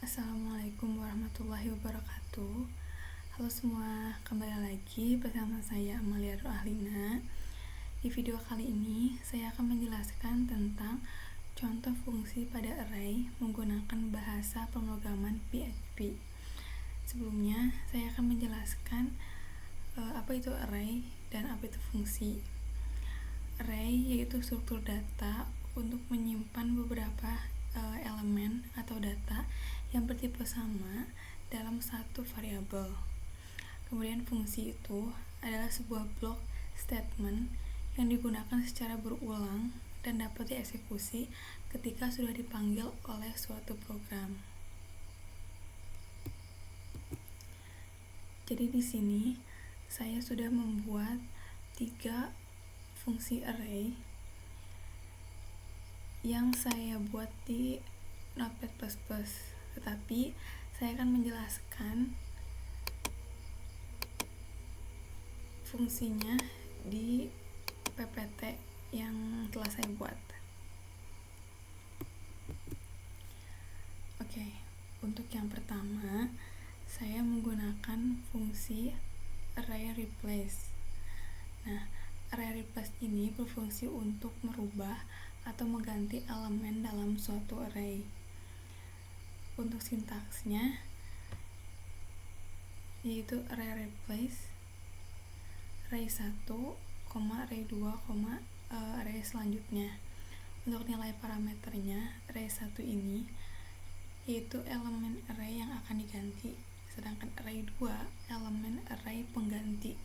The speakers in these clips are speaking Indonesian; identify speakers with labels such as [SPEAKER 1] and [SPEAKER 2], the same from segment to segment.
[SPEAKER 1] Assalamualaikum warahmatullahi wabarakatuh. Halo semua, kembali lagi bersama saya Amalia Ahlina. Di video kali ini saya akan menjelaskan tentang contoh fungsi pada array menggunakan bahasa pemrograman PHP. Sebelumnya saya akan menjelaskan apa itu array dan apa itu fungsi. Array yaitu struktur data untuk menyimpan beberapa elemen atau data yang bertipe sama dalam satu variabel. Kemudian fungsi itu adalah sebuah blok statement yang digunakan secara berulang dan dapat dieksekusi ketika sudah dipanggil oleh suatu program. Jadi di sini saya sudah membuat 3 fungsi array yang saya buat di Notepad++, tetapi saya akan menjelaskan fungsinya di PPT yang telah saya buat. Oke, untuk yang pertama saya menggunakan fungsi array replace. Nah, array replace ini berfungsi untuk merubah atau mengganti elemen dalam suatu array. Untuk sintaksnya yaitu array replace array 1, array 2, array selanjutnya. Untuk nilai parameternya array 1 ini yaitu elemen array yang akan diganti, sedangkan array 2 elemen array pengganti.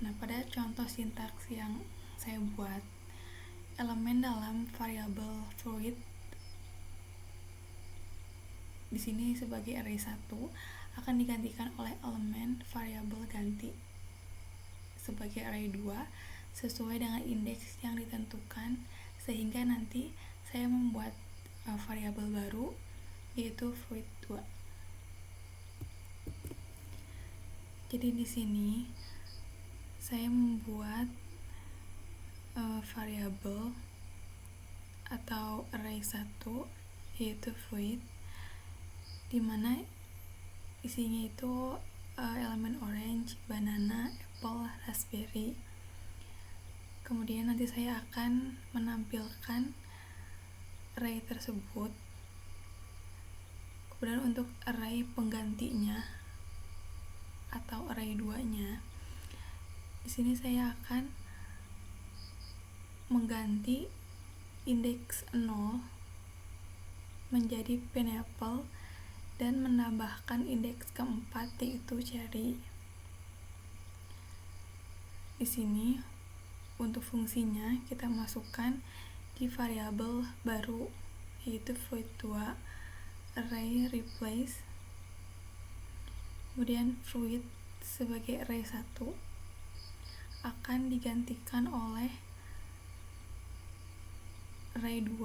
[SPEAKER 1] Nah, pada contoh sintaks yang saya buat, elemen dalam variabel fluid di sini sebagai array 1 akan digantikan oleh elemen variabel ganti sebagai array 2 sesuai dengan indeks yang ditentukan, sehingga nanti saya membuat variabel baru yaitu fluid 2. Jadi di sini saya membuat variabel atau array 1 yaitu fluid, dimana isinya itu elemen orange, banana, apple, raspberry. Kemudian nanti saya akan menampilkan array tersebut. Kemudian untuk array penggantinya atau array 2-nya, di sini saya akan mengganti indeks 0 menjadi pineapple dan menambahkan indeks keempat yaitu cherry. Di sini untuk fungsinya kita masukkan di variabel baru yaitu fluid 2 array replace, kemudian fluid sebagai array 1 akan digantikan oleh array 2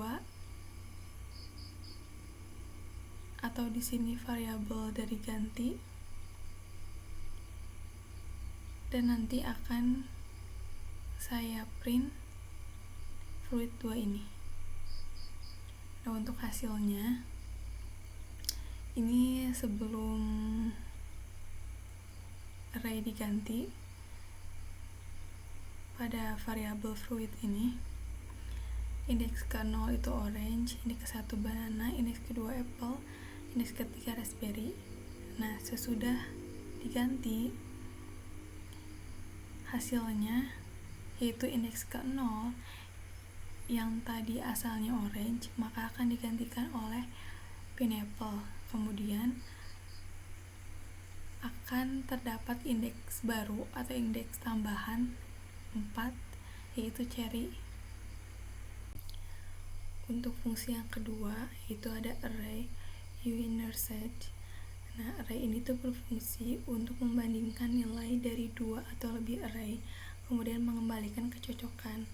[SPEAKER 1] atau di sini variabel dari ganti, dan nanti akan saya print fluid 2 ini. Nah, untuk hasilnya ini sebelum array diganti pada variabel fluid ini, indeks ke-0 itu orange, indeks ke-1 banana, indeks kedua apple, indeks ketiga raspberry. Nah, sesudah diganti hasilnya yaitu indeks ke-0 yang tadi asalnya orange maka akan digantikan oleh pineapple. Kemudian akan terdapat indeks baru atau indeks tambahan 4 yaitu cherry. Untuk fungsi yang kedua itu ada array uIntersect. Nah, array ini tuh berfungsi untuk membandingkan nilai dari 2 atau lebih array, kemudian mengembalikan kecocokan.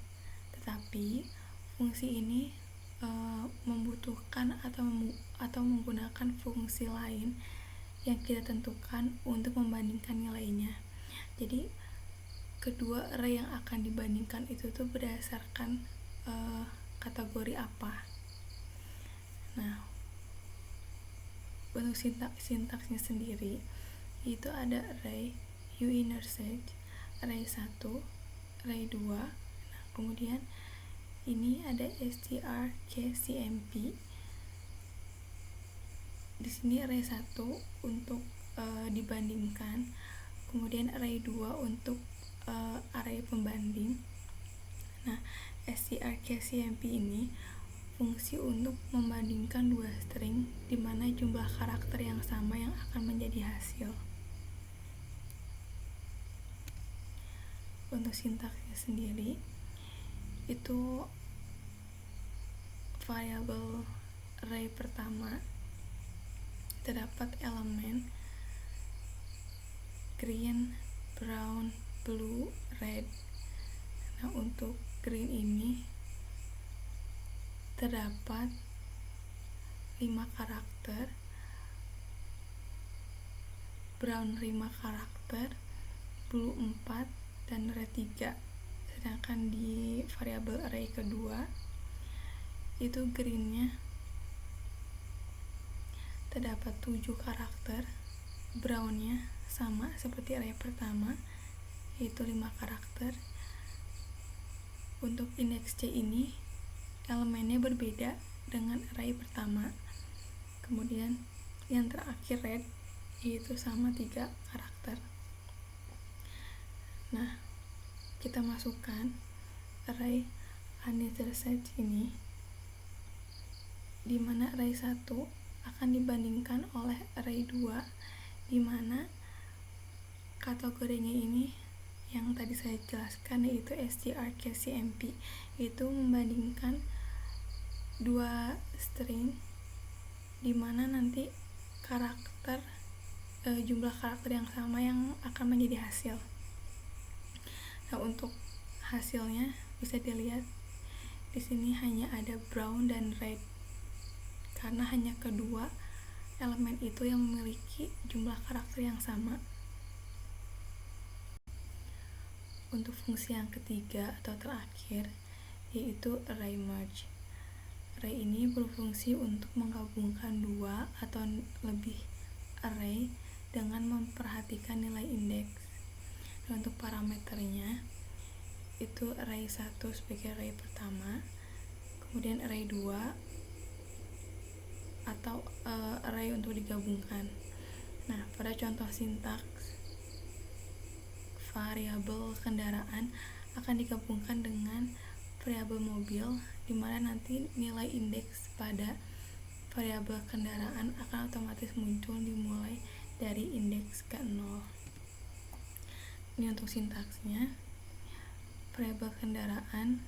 [SPEAKER 1] Tetapi fungsi ini membutuhkan atau menggunakan fungsi lain yang kita tentukan untuk membandingkan nilainya. Jadi kedua array yang akan dibandingkan itu tuh berdasarkan kategori apa. Nah, untuk sintaksnya sendiri itu ada array uInnerSearch, array 1, array 2. Nah, kemudian ini ada strcmp. Di sini array 1 untuk dibandingkan, kemudian array 2 untuk array pembanding. Nah, strcmp ini fungsi untuk membandingkan dua string di mana jumlah karakter yang sama yang akan menjadi hasil. Untuk sintaksnya sendiri itu variabel array pertama terdapat elemen green, brown, blue, red. Nah, untuk green ini terdapat 5 karakter, brown 5 karakter, blue 4, dan red 3. Sedangkan di variabel array kedua itu greennya terdapat 7 karakter, brownnya sama seperti array pertama yaitu 5 karakter. Untuk indeks C ini elemennya berbeda dengan array pertama. Kemudian yang terakhir red yaitu sama 3 karakter. Nah, kita masukkan array uInnerSearch ini di mana array 1 akan dibandingkan oleh array 2 di mana kategorinya ini yang tadi saya jelaskan yaitu strcmp, itu membandingkan dua string di mana nanti jumlah karakter yang sama yang akan menjadi hasil. Nah, untuk hasilnya bisa dilihat di sini hanya ada brown dan red karena hanya kedua elemen itu yang memiliki jumlah karakter yang sama. Untuk fungsi yang ketiga atau terakhir yaitu array merge. Array ini berfungsi untuk menggabungkan dua atau lebih array dengan memperhatikan nilai indeks. Dan untuk parameternya itu array 1 sebagai array pertama, kemudian array 2 atau array untuk digabungkan. Nah, pada contoh sintaks variabel kendaraan akan digabungkan dengan variabel mobil di mana nanti nilai indeks pada variabel kendaraan akan otomatis muncul dimulai dari indeks ke-0. Ini untuk sintaksnya. Variabel kendaraan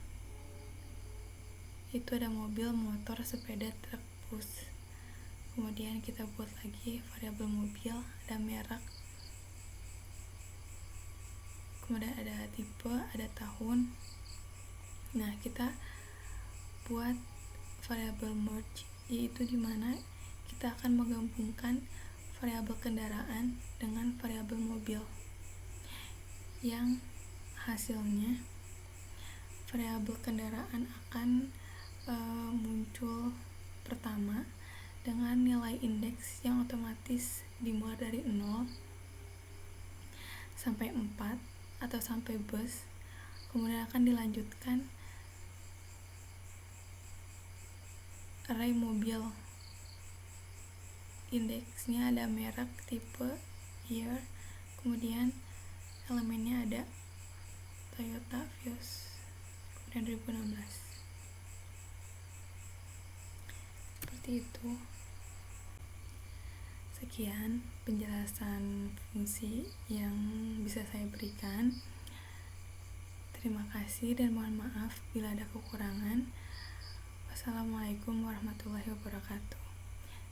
[SPEAKER 1] itu ada mobil, motor, sepeda, truk, bus. Kemudian kita buat lagi variabel mobil, ada merek, kemudian ada tipe, ada tahun. Nah, kita buat variabel merge yaitu dimana kita akan menggabungkan variabel kendaraan dengan variabel mobil yang hasilnya variabel kendaraan akan muncul pertama dengan nilai indeks yang otomatis dimulai dari 0 sampai 4 atau sampai bus. Kemudian akan dilanjutkan array mobil, indeksnya ada merek, tipe, year, kemudian elemennya ada Toyota Vios, kemudian 2016. Seperti itu. Sekian penjelasan fungsi yang bisa saya berikan. Terima kasih dan mohon maaf bila ada kekurangan. Wassalamualaikum warahmatullahi wabarakatuh.